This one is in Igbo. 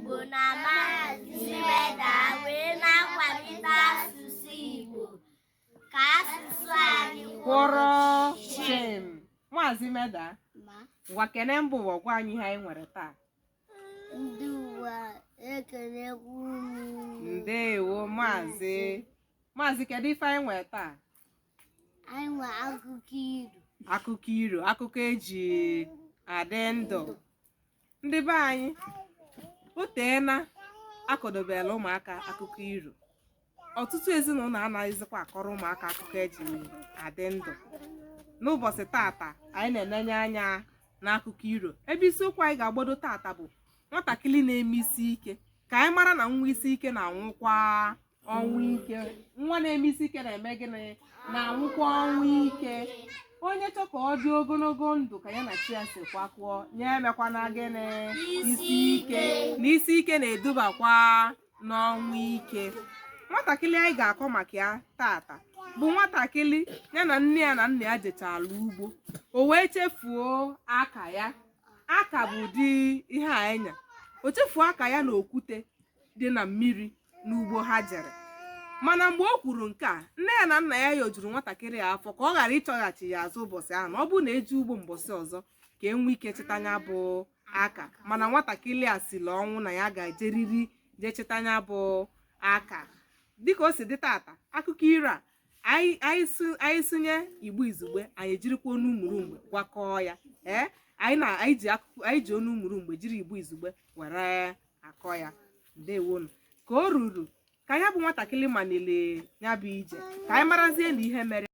Igbo na Maazị Zimeda wee na-akwalite asụsụ Igbo ka asụsụ anyị kwụrụ chịm. Maazị Meda, ngwa kene mbụ ụwa gwa anyị ihe anyị nwere taa. Ndị ụwa ekenekwa unu. Ndewo Maazị, kedu ife anyị nwere taa? Anyị nwe akụkọ iro. Akụkọ iro, akụkọ eji adị ndụ. Ndị be anyị, o teena akwadobela ụmụaka akụkọ iro. Ọtụtụ ezinụlọ anaghịzikwa akọrọ ụmụaka akụkọ eji adị ndụ. N'ụbọchị tata anyị na-enenye anya n'akụkọ iro. Ebe isiokwu anyị ga-agbado tata bụ nwatakịrị na-eme isi ike. Ka anyị mara na nwa isi ike na-anwụkwa ọnwụ ike. Nwa na-eme isi ike na-eme gịnị? Na-anwụkwa ọnwụ ike. Onye chọ ka ọ dị ogologo ndụ ka ya na chi ya si kwakwuo, nye emekwana gịnị? Isi ike. Na isi ike na-edubakwa n'ọnwụ ike. Nwatakịrị anyị ga-akọ maka ya tata bụ nwatakịrị ya na nne ya na nna ya jechala ugbo. O wee chefuo aka ya. Aka bụ ụdị ihe anya. O chefuo aka ya na okwute dị na mmiri n'ugbo ha jere. Mana mgbe o kwuru nke a, nne ya na nna ya yojuru nwatakịrị ya afọ ka ọ ghara ịchọghachi ya azụ ụbọchị ahụ na ọ bụrụ na eji ugbo mbọsị ọzọ ka enwe ike chetanya bụ aka. Mana nwatakịrị a siri ọnwụ na ya ga-ejeriri jee chetanya bụ aka. Dịka o si dị tata, akụkọ iro a anyị sụnye Igbo izugbe, anyị ejirikwa onu mụrụ mgbe gwakọọ ya. Anyị ji onu mụrụ mgbe jiri Igbo izugbe were akọ ya. Ndewonu. Ka o ruru ka ya bụ nwatakịrị manile ya bụ ije, ka anyị marazie na ihe mere.